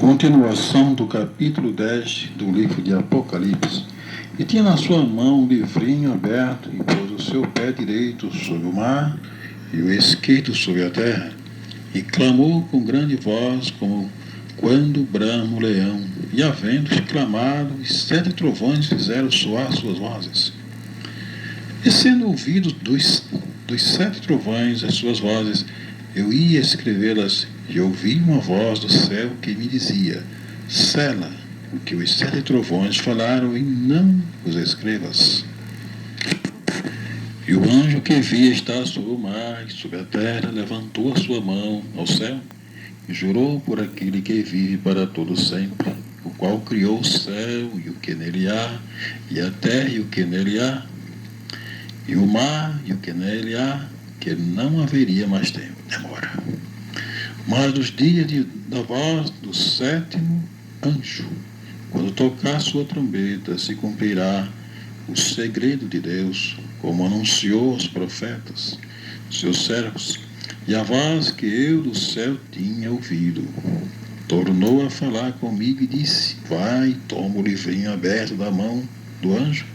Continuação do capítulo 10 do livro de Apocalipse. E tinha na sua mão um livrinho aberto, e pôs o seu pé direito sobre o mar e o esquerdo sobre a terra, e clamou com grande voz, como quando brama o leão. E havendo clamado, os 7 trovões fizeram soar suas vozes. E sendo ouvidos dos 7 trovões as suas vozes, eu ia escrevê-las, e ouvi uma voz do céu que me dizia: sela o que os 7 trovões falaram, e não os escrevas. E o anjo que via estar sobre o mar e sobre a terra levantou a sua mão ao céu e jurou por aquele que vive para todo sempre, o qual criou o céu e o que nele há, e a terra e o que nele há, e o mar e o que nele há, que não haveria mais demora. Mas dos dias da voz do 7º anjo, quando tocar sua trombeta, se cumprirá o segredo de Deus, como anunciou aos profetas, seus servos. E a voz que eu do céu tinha ouvido tornou a falar comigo e disse: vai, toma o livrinho aberto da mão do anjo,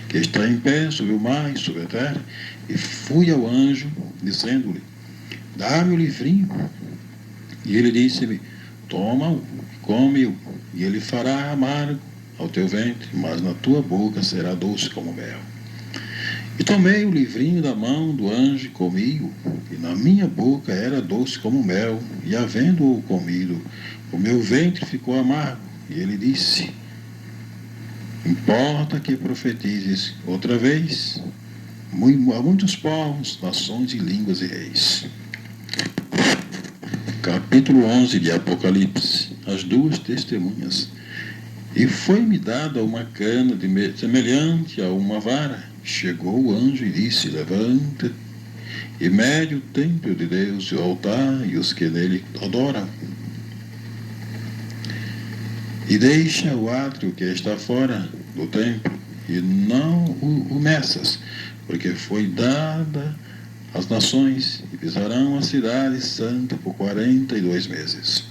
que está em pé sobre o mar e sobre a terra. E fui ao anjo, dizendo-lhe: dá-me o livrinho. E ele disse-me: toma-o, come-o, e ele fará amargo ao teu ventre, mas na tua boca será doce como mel. E tomei o livrinho da mão do anjo e comi-o, e na minha boca era doce como mel, e havendo-o comido, o meu ventre ficou amargo. E ele disse: importa que profetizes outra vez a muitos povos, nações e línguas e reis. Capítulo 11 de Apocalipse. As 2 testemunhas. E foi-me dada uma cana semelhante a uma vara. Chegou o anjo e disse: levanta e mede o templo de Deus e o altar e os que nele adoram. E deixa o átrio que está fora do templo, e não o meças, porque foi dada às nações, e pisarão a cidade santa por 42 meses.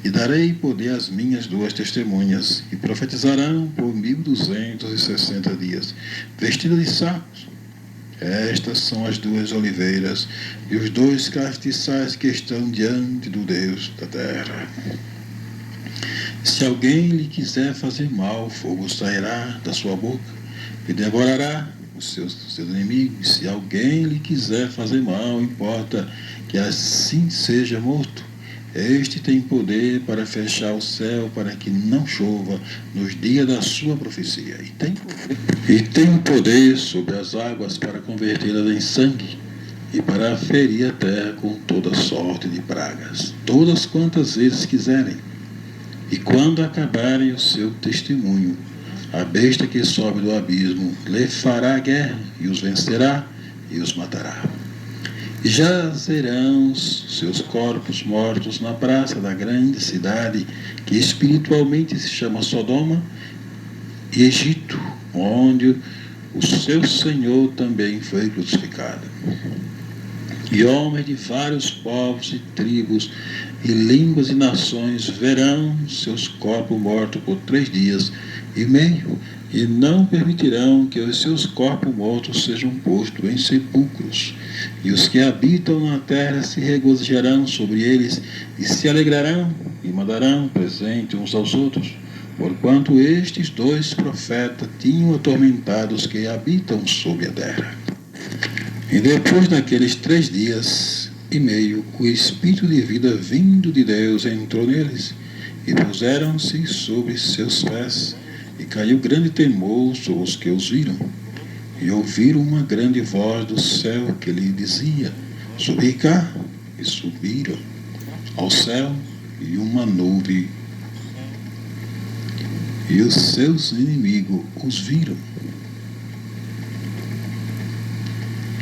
E darei poder às minhas 2 testemunhas, e profetizarão por 1260 dias, vestidas de sacos. Estas são as 2 oliveiras e os 2 castiçais que estão diante do Deus da terra. Se alguém lhe quiser fazer mal, fogo sairá da sua boca e devorará os seus inimigos. Se alguém lhe quiser fazer mal, importa que assim seja morto. Este tem poder para fechar o céu, para que não chova nos dias da sua profecia. E tem poder sobre as águas para convertê-las em sangue, e para ferir a terra com toda sorte de pragas, todas quantas vezes quiserem. E quando acabarem o seu testemunho, a besta que sobe do abismo lhe fará guerra, e os vencerá, e os matará. E jazerão seus corpos mortos na praça da grande cidade, que espiritualmente se chama Sodoma e Egito, onde o seu Senhor também foi crucificado. E homens de vários povos e tribos e línguas e nações verão seus corpos mortos por 3 dias e meio, e não permitirão que os seus corpos mortos sejam postos em sepulcros. E os que habitam na terra se regozijarão sobre eles, e se alegrarão, e mandarão presente uns aos outros, porquanto estes 2 profetas tinham atormentado os que habitam sobre a terra. E depois daqueles 3 dias e meio, o Espírito de vida vindo de Deus entrou neles, e puseram-se sobre seus pés, e caiu grande temor sobre os que os viram. E ouviram uma grande voz do céu que lhe dizia: subi cá. E subiram ao céu, e uma nuvem, e os seus inimigos os viram.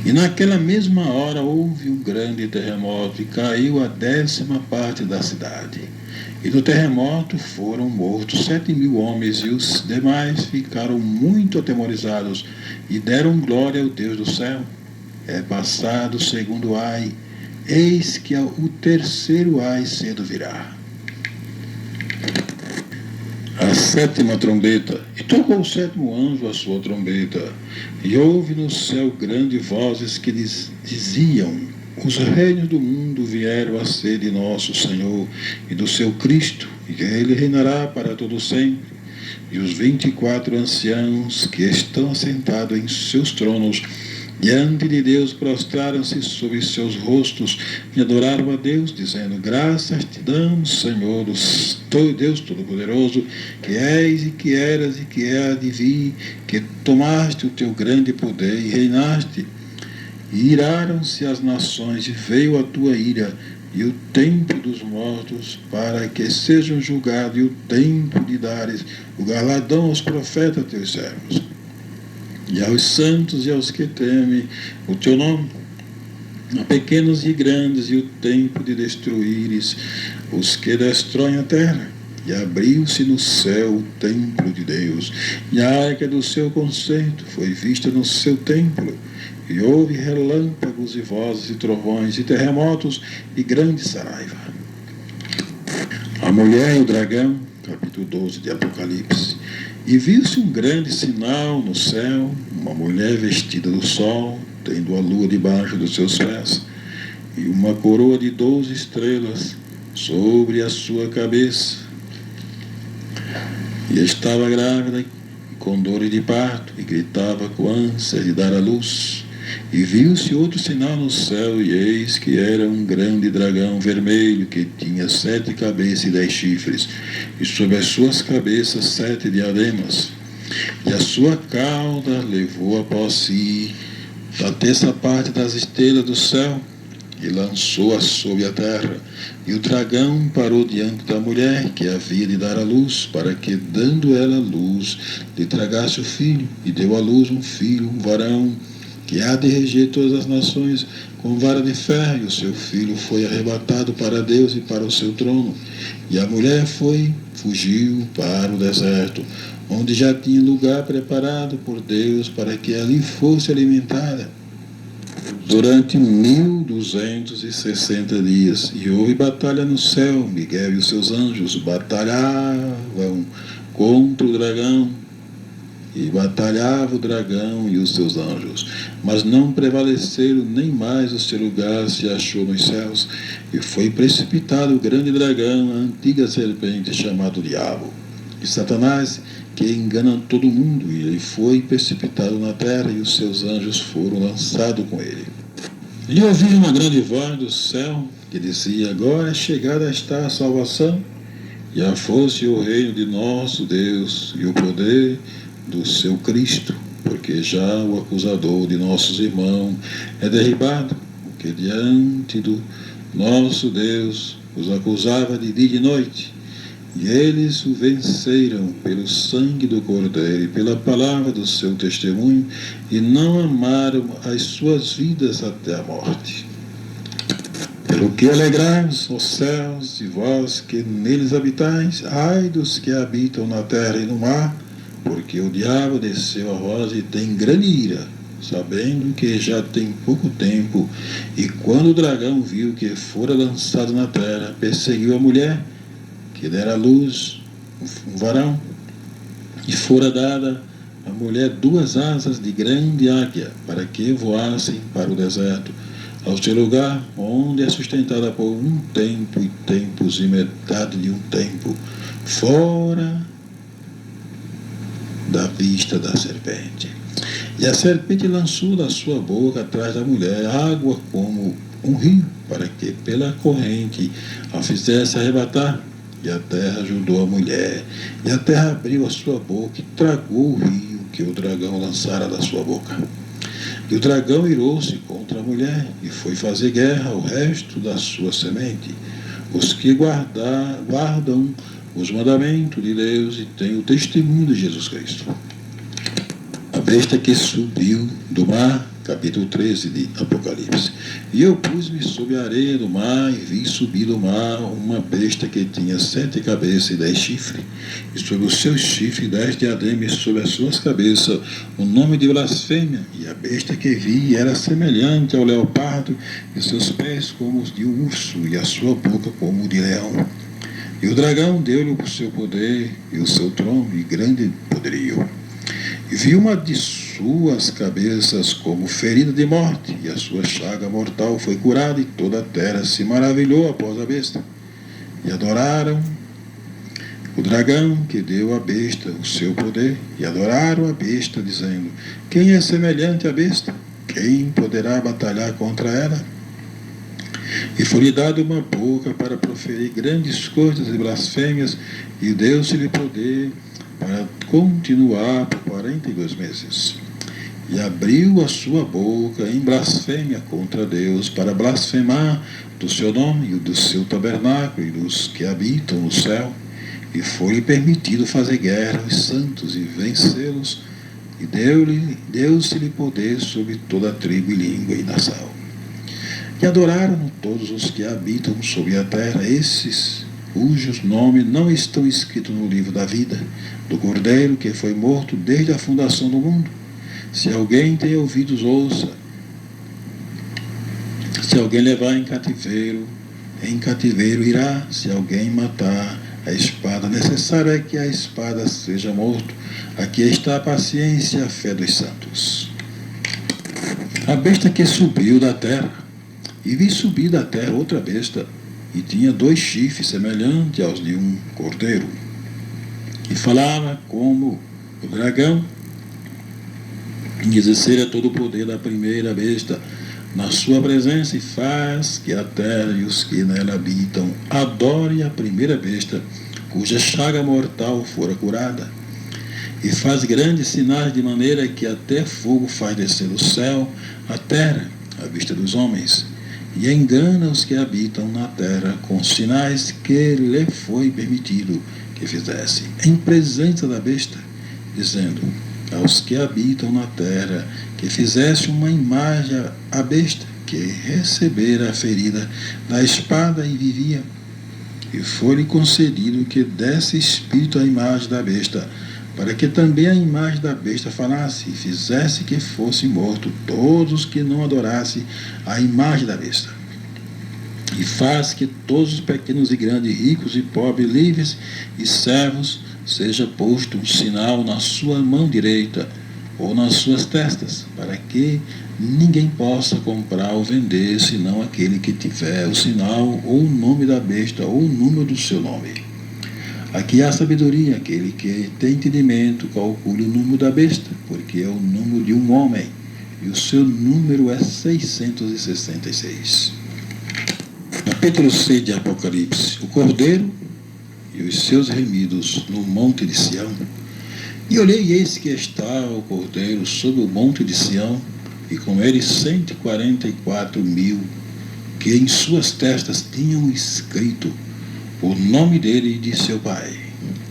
E naquela mesma hora houve um grande terremoto, e caiu a 10ª parte da cidade. E no terremoto foram mortos 7.000 homens, e os demais ficaram muito atemorizados, e deram glória ao Deus do céu. É passado o 2º ai, eis que o 3º ai cedo virá. sétima trombeta, e tocou o sétimo anjo a sua trombeta, e houve no céu grandes vozes que diziam: os reinos do mundo vieram a ser de nosso Senhor e do seu Cristo, e ele reinará para todo sempre. E os 24 anciãos que estão assentados em seus tronos diante de Deus prostraram-se sobre seus rostos e adoraram a Deus, dizendo: graças te damos, Senhor, Deus Todo-Poderoso, que és e que eras e que há de vir, que tomaste o teu grande poder e reinaste. E iraram-se as nações, e veio a tua ira, e o tempo dos mortos, para que sejam julgados, e o tempo de dares o galardão aos profetas teus servos, e aos santos e aos que temem o teu nome, a pequenos e grandes, e o tempo de destruíres os que destroem a terra. E abriu-se no céu o templo de Deus, e a arca do seu concerto foi vista no seu templo. E houve relâmpagos e vozes e trovões e terremotos e grande saraiva. A mulher e o dragão, capítulo 12 de Apocalipse. E viu-se um grande sinal no céu, uma mulher vestida do sol, tendo a lua debaixo dos seus pés, e uma coroa de 12 estrelas sobre a sua cabeça. E estava grávida com dores de parto, e gritava com ânsia de dar à luz. E viu-se outro sinal no céu, e eis que era um grande dragão vermelho, que tinha 7 cabeças e 10 chifres, e sobre as suas cabeças 7 diademas. E a sua cauda levou após si a terça parte das estrelas do céu, e lançou-a sobre a terra. E o dragão parou diante da mulher que havia de dar à luz, para que, dando ela a luz, lhe tragasse o filho, e deu à luz um filho, um varão, que há de reger todas as nações com vara de ferro, e o seu filho foi arrebatado para Deus e para o seu trono. E a mulher fugiu para o deserto, onde já tinha lugar preparado por Deus para que ali fosse alimentada durante 1260 dias. E houve batalha no céu. Miguel e os seus anjos batalhavam contra o dragão, e batalhava o dragão e os seus anjos, mas não prevaleceram, nem mais o seu lugar se achou nos céus. E foi precipitado o grande dragão, a antiga serpente, chamado Diabo, e Satanás, que engana todo mundo, e ele foi precipitado na terra, e os seus anjos foram lançados com ele. E ouvi uma grande voz do céu, que dizia: agora é chegada está a salvação, e a força e o reino de nosso Deus, e o poder do seu Cristo, porque já o acusador de nossos irmãos é derribado, porque diante do nosso Deus os acusava de dia e de noite. E eles o venceram pelo sangue do Cordeiro e pela palavra do seu testemunho, e não amaram as suas vidas até a morte. Pelo que alegrai-vos, os céus, e vós que neles habitais, ai dos que habitam na terra e no mar, porque o diabo desceu a vós e tem grande ira, sabendo que já tem pouco tempo. E quando o dragão viu que fora lançado na terra, perseguiu a mulher, que dera à luz um varão, e fora dada à mulher 2 asas de grande águia, para que voassem para o deserto, ao seu lugar, onde é sustentada por um tempo e tempos e metade de um tempo, fora da vista da serpente. E a serpente lançou da sua boca atrás da mulher água como um rio, para que pela corrente a fizesse arrebatar. E a terra ajudou a mulher, e a terra abriu a sua boca e tragou o rio que o dragão lançara da sua boca. E o dragão irou-se contra a mulher, e foi fazer guerra ao resto da sua semente, os que guardam os mandamentos de Deus e têm o testemunho de Jesus Cristo. A besta que subiu do mar, capítulo 13 de Apocalipse. E eu pus-me sobre a areia do mar, e vi subir do mar uma besta que tinha 7 cabeças e 10 chifres, e sobre os seus chifres 10 diademas, e sobre as suas cabeças o nome de blasfêmia. E a besta que vi era semelhante ao leopardo, e seus pés como os de um urso, e a sua boca como o de leão. E o dragão deu-lhe o seu poder e o seu trono e grande poderio. E viu uma de suas cabeças como ferida de morte, e a sua chaga mortal foi curada, e toda a terra se maravilhou após a besta. E adoraram o dragão que deu à besta o seu poder, e adoraram a besta, dizendo: quem é semelhante à besta? Quem poderá batalhar contra ela? E foi-lhe dado uma boca para proferir grandes coisas e blasfêmias, e deu-se-lhe poder para continuar por 42 meses. E abriu a sua boca em blasfêmia contra Deus, para blasfemar do seu nome e do seu tabernáculo e dos que habitam no céu. E foi-lhe permitido fazer guerra aos santos e vencê-los, e deu-se-lhe poder sobre toda a tribo e língua e nação. E adoraram todos os que habitam sobre a terra, esses cujos nomes não estão escritos no livro da vida, do Cordeiro que foi morto desde a fundação do mundo. Se alguém tem ouvidos, ouça. Se alguém levar em cativeiro irá. Se alguém matar, a espada, necessário é que a espada seja morto. Aqui está a paciência e a fé dos santos. A besta que subiu da terra. E vi subir da terra outra besta, e tinha 2 chifres semelhantes aos de um cordeiro. E falava como o dragão, e exercera todo o poder da primeira besta na sua presença, e faz que a terra e os que nela habitam adorem a primeira besta, cuja chaga mortal fora curada. E faz grandes sinais, de maneira que até fogo faz descer do céu a terra, à vista dos homens. E engana os que habitam na terra com sinais que lhe foi permitido que fizesse, em presença da besta, dizendo aos que habitam na terra que fizesse uma imagem à besta, que recebera a ferida da espada e vivia. E foi-lhe concedido que desse espírito à imagem da besta, para que também a imagem da besta falasse, e fizesse que fosse morto todos que não adorassem a imagem da besta. E faz que todos os pequenos e grandes, ricos e pobres, livres e servos, seja posto um sinal na sua mão direita ou nas suas testas, para que ninguém possa comprar ou vender, senão aquele que tiver o sinal ou o nome da besta ou o número do seu nome. Aqui há sabedoria, aquele que tem entendimento, calcule o número da besta, porque é o número de um homem, e o seu número é 666. Capítulo 6 de Apocalipse. O Cordeiro e os seus remidos no monte de Sião. E olhei, e eis que está o Cordeiro sobre o monte de Sião, e com ele 144.000, que em suas testas tinham escrito o nome dele e de seu pai.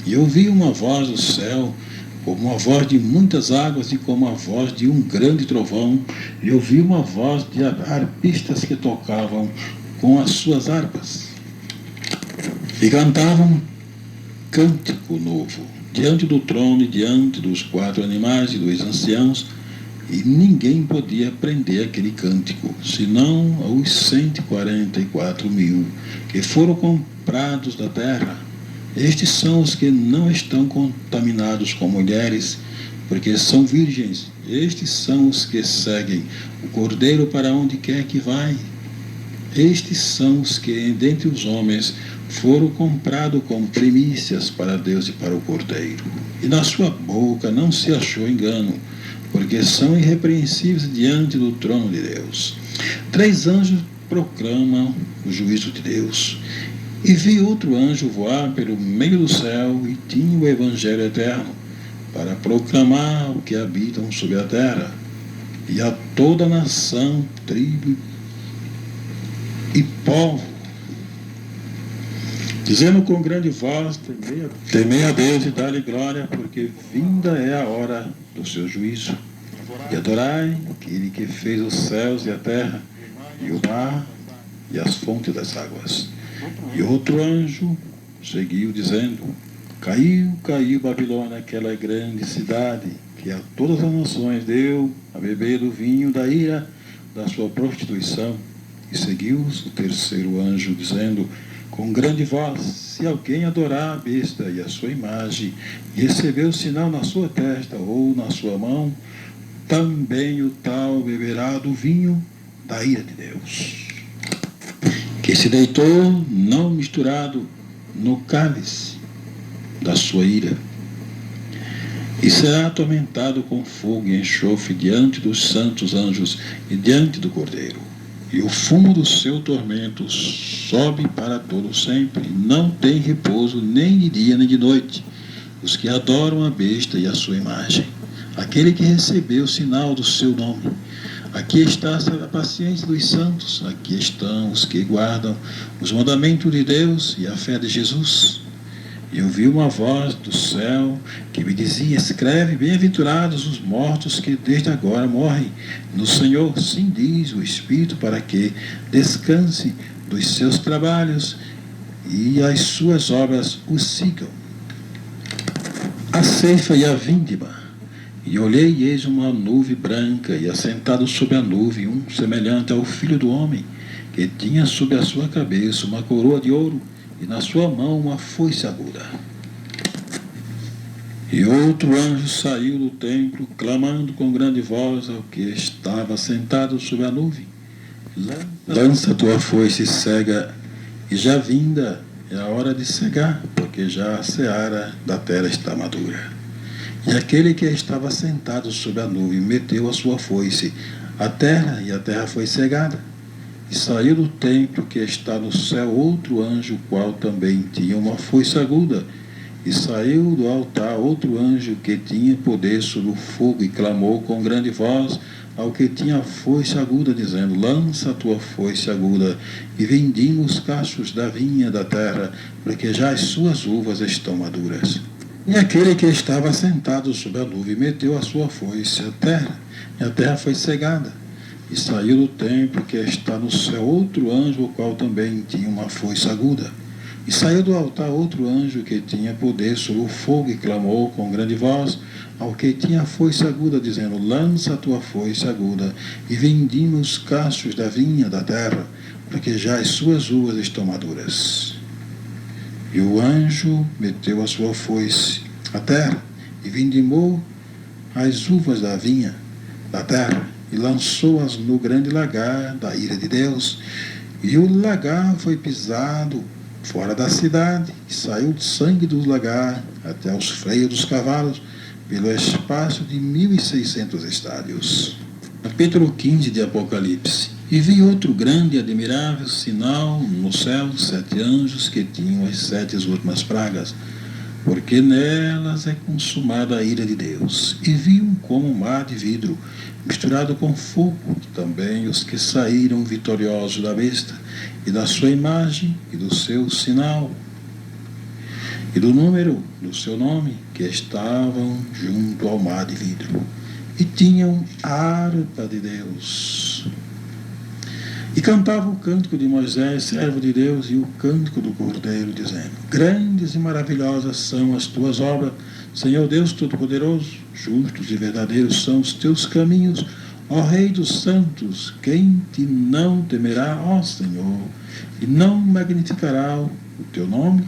E ouvi uma voz do céu, como a voz de muitas águas e como a voz de um grande trovão. E ouvi uma voz de arpistas que tocavam com as suas harpas e cantavam cântico novo diante do trono e diante dos 4 animais e dos anciãos. E ninguém podia aprender aquele cântico, senão os 144.000 que foram comprados da terra. Estes são os que não estão contaminados com mulheres, porque são virgens. Estes são os que seguem o Cordeiro para onde quer que vai. Estes são os que, dentre os homens, foram comprados como primícias para Deus e para o Cordeiro. E na sua boca não se achou engano, porque são irrepreensíveis diante do trono de Deus. 3 anjos proclamam o juízo de Deus. E vi outro anjo voar pelo meio do céu, e tinha o evangelho eterno, para proclamar ao que habitam sobre a terra, e a toda nação, tribo e povo, dizendo com grande voz: temei a Deus e dá-lhe glória, porque vinda é a hora do seu juízo. E adorai aquele que fez os céus e a terra, e o mar e as fontes das águas. E outro anjo seguiu, dizendo: caiu Babilônia, aquela grande cidade, que a todas as nações deu a beber do vinho da ira da sua prostituição. E seguiu o terceiro anjo, dizendo: com grande voz: se alguém adorar a besta e a sua imagem, e receber o sinal na sua testa ou na sua mão, também o tal beberá do vinho da ira de Deus, que se deitou não misturado no cálice da sua ira, e será atormentado com fogo e enxofre diante dos santos anjos e diante do Cordeiro. E o fumo do seu tormento sobe para todo sempre, não tem repouso nem de dia nem de noite, os que adoram a besta e a sua imagem, aquele que recebeu o sinal do seu nome. Aqui está a paciência dos santos, aqui estão os que guardam os mandamentos de Deus e a fé de Jesus. E ouvi uma voz do céu que me dizia: escreve, bem-aventurados os mortos que desde agora morrem no Senhor. Sim, diz o Espírito, para que descanse dos seus trabalhos e as suas obras o sigam. A ceifa e a vindima. E olhei, e eis uma nuvem branca, e assentado sobre a nuvem, um semelhante ao Filho do Homem, que tinha sobre a sua cabeça uma coroa de ouro, e na sua mão uma foice aguda. E outro anjo saiu do templo, clamando com grande voz ao que estava sentado sobre a nuvem: lança tua foice cega, e já vinda é a hora de cegar, porque já a seara da terra está madura. E aquele que estava sentado sobre a nuvem meteu a sua foice à terra, e a terra foi cegada. E saiu do templo que está no céu outro anjo, o qual também tinha uma foice aguda. E saiu do altar outro anjo que tinha poder sobre o fogo, e clamou com grande voz ao que tinha a foice aguda, dizendo: lança a tua foice aguda, e vindima os cachos da vinha da terra, porque já as suas uvas estão maduras. E aquele que estava sentado sobre a nuvem meteu a sua foice à terra, e a terra foi cegada. E saiu do templo que está no céu outro anjo, o qual também tinha uma foice aguda. E saiu do altar outro anjo que tinha poder sobre o fogo, e clamou com grande voz ao que tinha a foice aguda, dizendo: lança a tua foice aguda, e vindima os cachos da vinha da terra, porque já as suas uvas estão maduras. E o anjo meteu a sua foice à terra, e vindimou as uvas da vinha da terra, e lançou-as no grande lagar da ira de Deus. E o lagar foi pisado fora da cidade, e saiu o sangue do lagar até os freios dos cavalos, pelo espaço de 1.600 estádios. Capítulo 15 de Apocalipse. E vi outro grande e admirável sinal no céu, 7 anjos que tinham as 7 últimas pragas, porque nelas é consumada a ira de Deus. E vi um como um mar de vidro, misturado com fogo, também os que saíram vitoriosos da besta, e da sua imagem, e do seu sinal, e do número do seu nome, que estavam junto ao mar de vidro, e tinham a harpa de Deus. E cantava o cântico de Moisés, servo de Deus, e o cântico do Cordeiro, dizendo: grandes e maravilhosas são as tuas obras, Senhor Deus Todo-Poderoso. Justos e verdadeiros são os teus caminhos, ó Rei dos santos. Quem te não temerá, ó Senhor, e não magnificará o teu nome?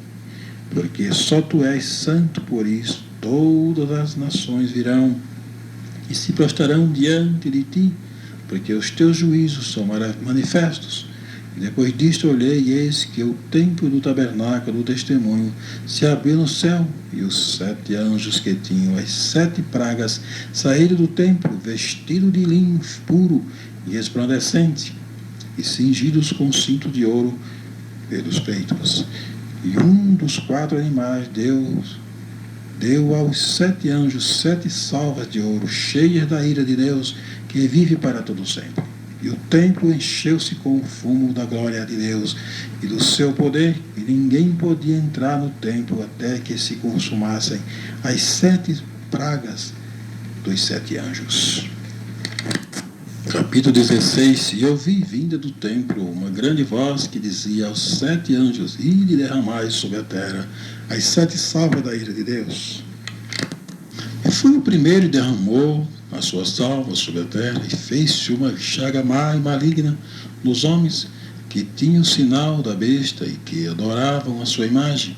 Porque só tu és santo, por isso todas as nações virão e se prostrarão diante de ti, porque os teus juízos são manifestos. E depois disto olhei, e eis que o templo do tabernáculo do testemunho se abriu no céu, e os 7 anjos que tinham as 7 pragas saíram do templo, vestidos de linho puro e resplandecente, e cingidos com cinto de ouro pelos peitos. E um dos 4 animais deu aos 7 anjos 7 salvas de ouro, cheias da ira de Deus, que vive para todo sempre. E o templo encheu-se com o fumo da glória de Deus e do seu poder, e ninguém podia entrar no templo até que se consumassem as 7 pragas dos 7 anjos. Capítulo 16. E ouvi vinda do templo uma grande voz que dizia aos 7 anjos: ide derramai sobre a terra as 7 salvas da ira de Deus. E foi o primeiro e derramou a sua salva sobre a terra, e fez-se uma chaga má e maligna nos homens, que tinham o sinal da besta e que adoravam a sua imagem.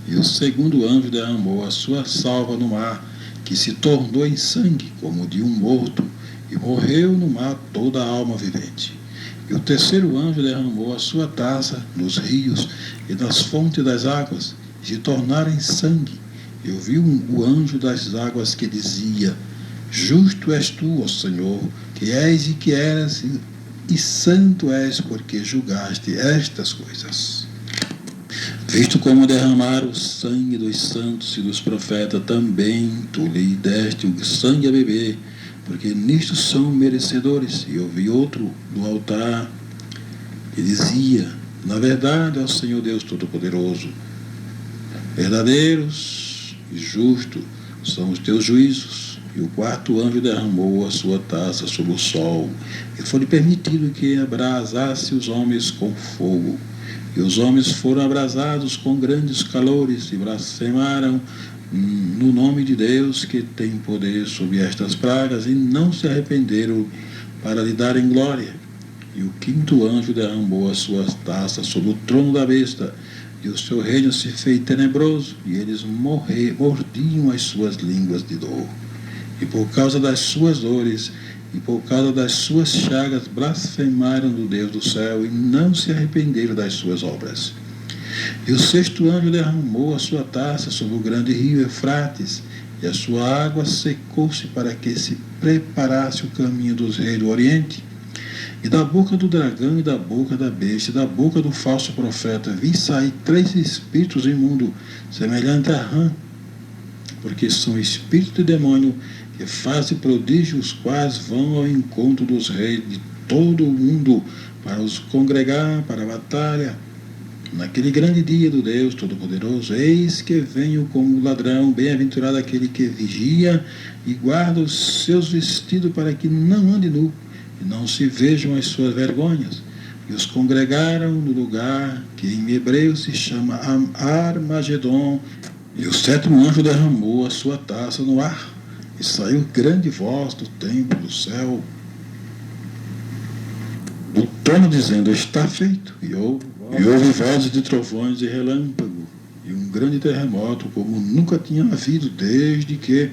E o segundo anjo derramou a sua salva no mar, que se tornou em sangue, como de um morto, e morreu no mar toda a alma vivente. E o terceiro anjo derramou a sua taça nos rios e nas fontes das águas, e se tornaram em sangue. E ouviu o anjo das águas que dizia: Justo és tu, ó Senhor, que és e que eras, e santo és, porque julgaste estas coisas. Visto como derramaram o sangue dos santos e dos profetas, também tu lhe deste o sangue a beber, porque nisto são merecedores. E ouvi outro do altar que dizia: Na verdade, ó Senhor Deus Todo-Poderoso, verdadeiros e justos são os teus juízos. E o quarto anjo derramou a sua taça sobre o sol, e foi-lhe permitido que abrasasse os homens com fogo. E os homens foram abrasados com grandes calores e blasfemaram no nome de Deus, que tem poder sobre estas pragas, e não se arrependeram para lhe darem glória. E o quinto anjo derramou a sua taça sobre o trono da besta, e o seu reino se fez tenebroso, e eles mordiam as suas línguas de dor. E por causa das suas dores e por causa das suas chagas blasfemaram do Deus do céu, e não se arrependeram das suas obras. E o sexto anjo derramou a sua taça sobre o grande rio Eufrates, e a sua água secou-se para que se preparasse o caminho dos reis do Oriente. E da boca do dragão e da boca da besta e da boca do falso profeta vi sair 3 espíritos imundos, semelhantes a rã, porque são espíritos de demônio que fazem prodígios, os quais vão ao encontro dos reis de todo o mundo para os congregar para a batalha. Naquele grande dia do Deus Todo-Poderoso, eis que venho como ladrão, bem-aventurado aquele que vigia e guarda os seus vestidos para que não ande nu e não se vejam as suas vergonhas. E os congregaram no lugar que em hebreu se chama Armagedon. E o sétimo anjo derramou a sua taça no ar, e saiu grande voz do templo do céu, do trono, dizendo: Está feito. E houve vozes de trovões e relâmpago, e um grande terremoto, como nunca tinha havido desde que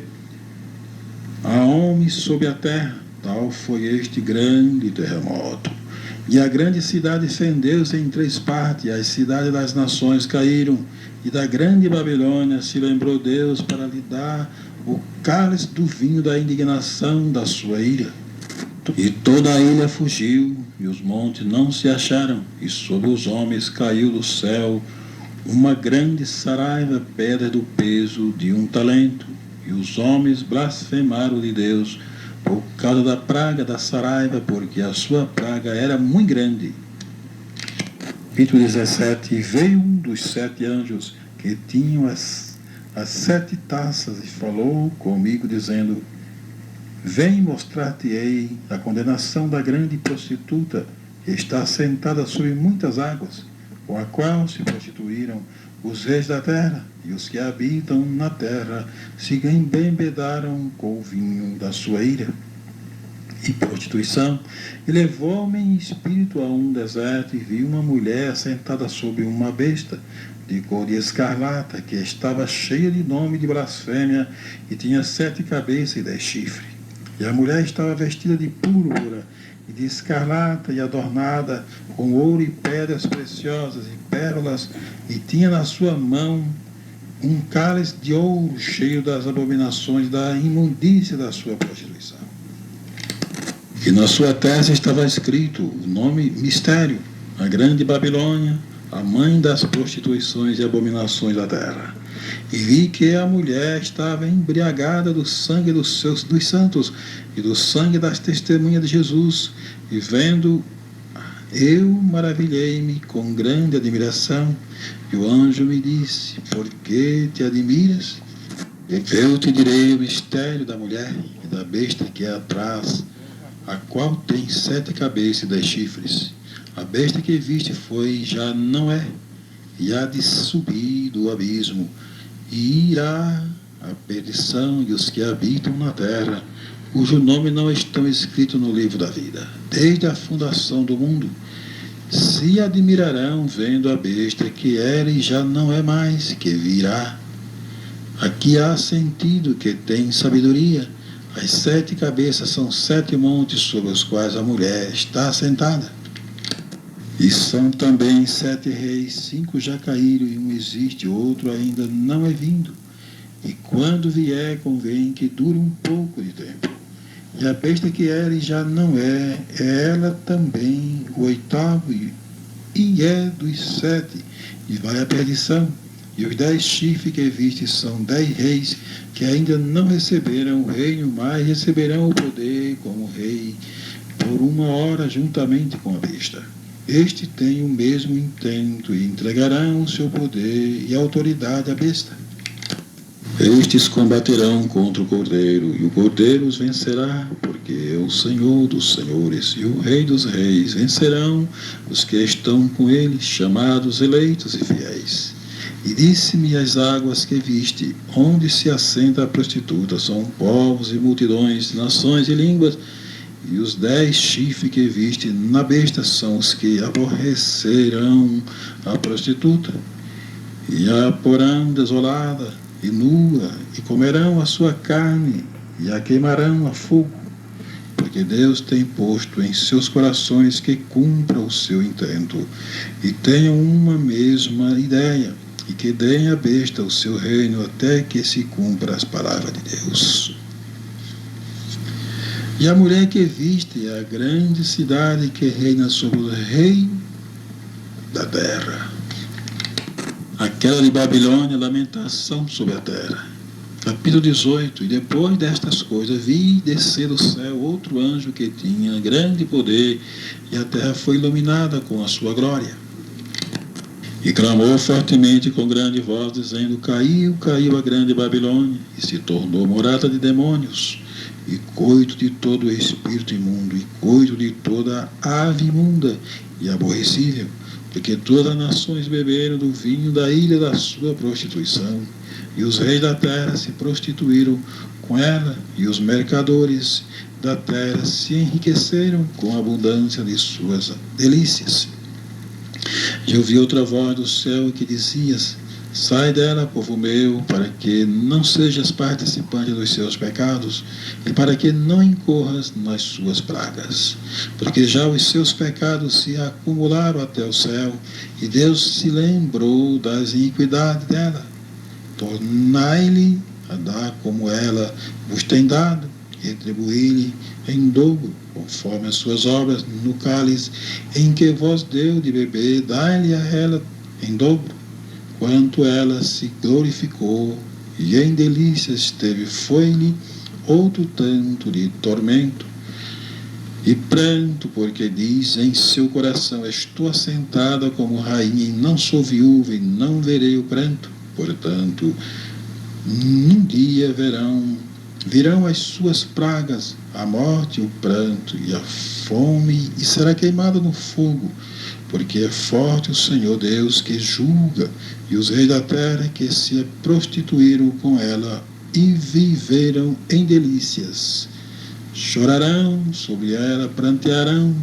há homens sobre a terra. Tal foi este grande terremoto. E a grande cidade fendeu-se em 3 partes, e as cidades das nações caíram, e da grande Babilônia se lembrou Deus para lhe dar o cálice do vinho da indignação da sua ira. E toda a ilha fugiu, e os montes não se acharam, e sobre os homens caiu do céu uma grande saraiva, pedra do peso de 1 talento. E os homens blasfemaram de Deus por causa da praga da saraiva, porque a sua praga era muito grande. Capítulo 17. E veio um dos 7 anjos que tinham as 7 taças, e falou comigo, dizendo: Vem, mostrar-te-ei a condenação da grande prostituta, que está sentada sobre muitas águas, com a qual se prostituíram os reis da terra, e os que habitam na terra se embebedaram com o vinho da sua ira e prostituição. E levou-me em espírito a um deserto, e vi uma mulher sentada sobre uma besta de cor de escarlata, que estava cheia de nome de blasfêmia, e tinha 7 cabeças e 10 chifres. E a mulher estava vestida de púrpura e de escarlata, e adornada com ouro e pedras preciosas e pérolas, e tinha na sua mão um cálice de ouro cheio das abominações da imundícia da sua prostituição. E na sua testa estava escrito o nome mistério, a grande Babilônia, a mãe das prostituições e abominações da terra. E vi que a mulher estava embriagada do sangue dos santos e do sangue das testemunhas de Jesus. E vendo, eu maravilhei-me com grande admiração. E o anjo me disse: Por que te admiras? Eu te direi o mistério da mulher e da besta que é atrás, a qual tem 7 cabeças e 10 chifres. A besta que viste foi, já não é, e há de subir do abismo, e irá à perdição, e os que habitam na terra, cujo nome não estão escrito no livro da vida, desde a fundação do mundo. se admirarão vendo a besta que era e já não é mais, que virá. Aqui há sentido que tem sabedoria. As 7 cabeças são 7 montes sobre os quais a mulher está assentada. E são também 7 reis, 5 já caíram e um existe, outro ainda não é vindo. E quando vier, convém que dure um pouco de tempo. E a besta que era e já não é ela também o 8º, e é dos 7, e vai à perdição. E os 10 chifres que viste são 10 reis, que ainda não receberam o reino, mas receberão o poder como rei, por 1 hora juntamente com a besta. Este tem o mesmo intento, e entregarão o seu poder e autoridade à besta. Estes combaterão contra o Cordeiro, e o Cordeiro os vencerá, porque o Senhor dos senhores e o Rei dos reis vencerão os que estão com ele, chamados, eleitos e fiéis. E disse-me as águas que viste, onde se assenta a prostituta, são povos e multidões, nações e línguas, e os 10 chifres que viste na besta são os que aborrecerão a prostituta, e a porão desolada e nua, e comerão a sua carne, e a queimarão a fogo, porque Deus tem posto em seus corações que cumpra o seu intento, e tenham uma mesma ideia, e que deem à besta o seu reino até que se cumpra as palavras de Deus. E a mulher que viste é a grande cidade que reina sobre o rei da terra. Aquela de Babilônia, lamentação sobre a terra. Capítulo 18. E depois destas coisas vi descer do céu outro anjo que tinha grande poder, e a terra foi iluminada com a sua glória. E clamou fortemente com grande voz, dizendo: Caiu, caiu a grande Babilônia, e se tornou morada de demônios, e coito de todo espírito imundo, e coito de toda ave imunda e aborrecível, porque todas as nações beberam do vinho da ilha da sua prostituição, e os reis da terra se prostituíram com ela, e os mercadores da terra se enriqueceram com a abundância de suas delícias. E ouvi outra voz do céu que dizia: Sai dela, povo meu, para que não sejas participante dos seus pecados, e para que não incorras nas suas pragas. Porque já os seus pecados se acumularam até o céu, e Deus se lembrou das iniquidades dela. Tornai-lhe a dar como ela vos tem dado, e retribuí-lhe em dobro, conforme as suas obras, no cálice em que vos deu de beber, dai-lhe a ela em dobro. Quanto ela se glorificou e em delícias teve, foi-lhe outro tanto de tormento e pranto, porque diz em seu coração: Estou assentada como rainha e não sou viúva e não verei o pranto. Portanto, num dia virão as suas pragas, a morte, o pranto e a fome, e será queimada no fogo. Porque é forte o Senhor Deus que julga, e os reis da terra que se prostituíram com ela e viveram em delícias. Chorarão sobre ela, prantearão,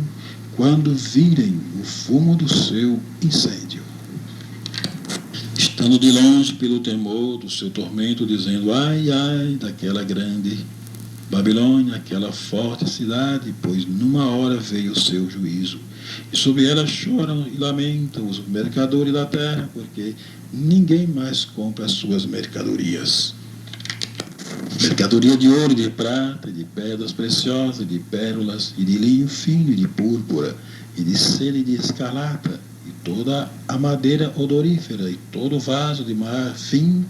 quando virem o fumo do seu incêndio. Estando de longe pelo temor do seu tormento, dizendo: Ai, ai, daquela grande Babilônia, aquela forte cidade, pois numa hora veio o seu juízo. E sobre ela choram e lamentam os mercadores da terra, porque ninguém mais compra as suas mercadorias. Mercadoria de ouro, de prata, de pedras preciosas, de pérolas, e de linho fino, e de púrpura, e de seda e de escarlata, e toda a madeira odorífera, e todo vaso de marfim,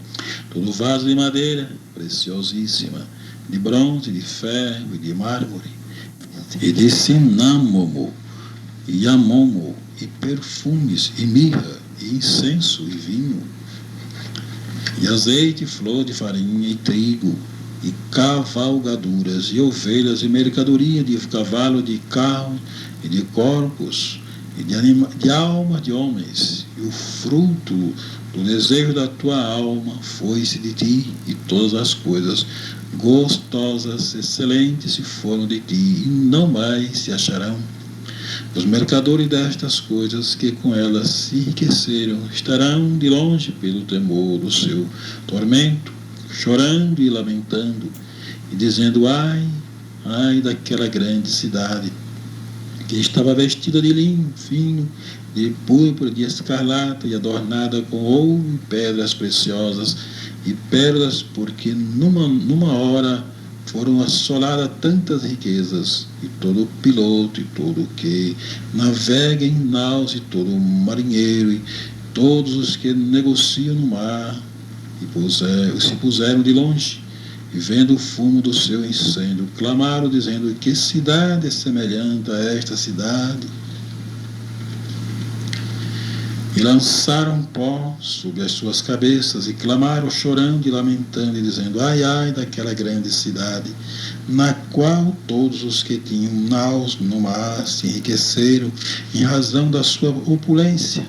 todo vaso de madeira preciosíssima, de bronze, de ferro e de mármore, e de cinâmomo, e amomo, e perfumes, e mirra, e incenso, e vinho, e azeite, flor de farinha, e trigo, e cavalgaduras, e ovelhas, e mercadoria de cavalo, de carro, e de corpos, e de alma de homens. E o fruto do desejo da tua alma foi-se de ti, e todas as coisas gostosas, excelentes se foram de ti, e não mais se acharão. Os mercadores destas coisas que com elas se enriqueceram estarão de longe pelo temor do seu tormento, chorando e lamentando, e dizendo: ai, ai daquela grande cidade, que estava vestida de linho fino, de púrpura, de escarlata, e adornada com ouro e pedras preciosas e pérolas, porque numa hora foram assoladas tantas riquezas, e todo piloto, e todo que navega em naus, e todo marinheiro, e todos os que negociam no mar, se puseram de longe, e vendo o fumo do seu incêndio, clamaram, dizendo: que cidade é semelhante a esta cidade? E lançaram pó sobre as suas cabeças, e clamaram, chorando e lamentando, e dizendo: ai, ai daquela grande cidade, na qual todos os que tinham naus no mar se enriqueceram em razão da sua opulência,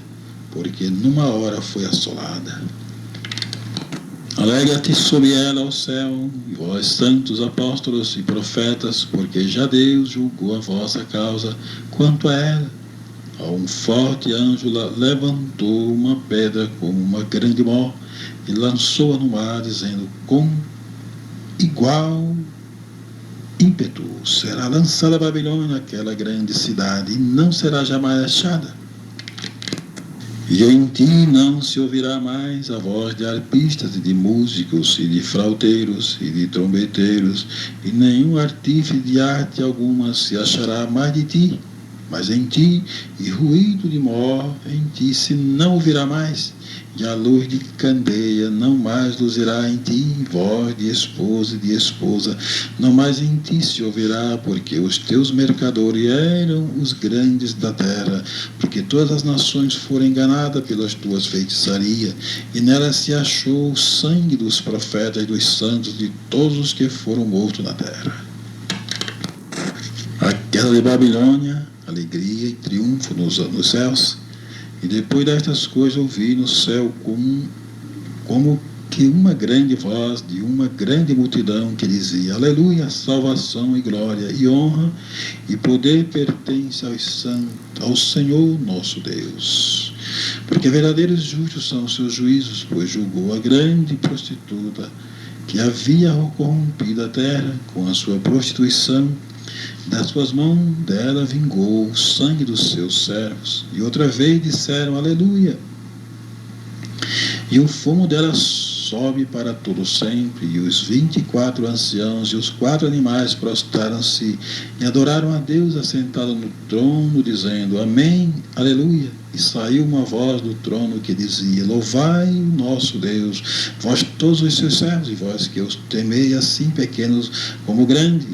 porque numa hora foi assolada. Alegra-te sobre ela, ó céu, e vós, santos apóstolos e profetas, porque já Deus julgou a vossa causa quanto a ela. A um forte anjo levantou uma pedra como uma grande mó e lançou-a no mar, dizendo: com igual ímpeto será lançada a Babilônia, aquela grande cidade, e não será jamais achada. E em ti não se ouvirá mais a voz de arpistas e de músicos e de frauteiros e de trombeteiros, e nenhum artífice de arte alguma se achará mais de ti. Mas em ti, e ruído de mó, em ti se não ouvirá mais, e a luz de candeia não mais luzirá em ti, voz de esposa e de esposa, não mais em ti se ouvirá, porque os teus mercadores eram os grandes da terra, porque todas as nações foram enganadas pelas tuas feitiçarias, e nela se achou o sangue dos profetas e dos santos de todos os que foram mortos na terra. A queda de Babilônia, alegria e triunfo nos céus. E depois destas coisas ouvi no céu como que uma grande voz de uma grande multidão que dizia: aleluia, salvação e glória e honra e poder pertence aos santos, ao Senhor nosso Deus. Porque verdadeiros e justos são os seus juízos, pois julgou a grande prostituta que havia corrompido a terra com a sua prostituição. Das suas mãos dela vingou o sangue dos seus servos. E outra vez disseram: aleluia. E o fumo dela sobe para todo sempre. E os 24 anciãos e os 4 animais prostraram-se e adoraram a Deus assentado no trono, dizendo: amém, aleluia. E saiu uma voz do trono que dizia: louvai o nosso Deus, vós todos os seus servos, e vós que os temei, assim pequenos como grandes,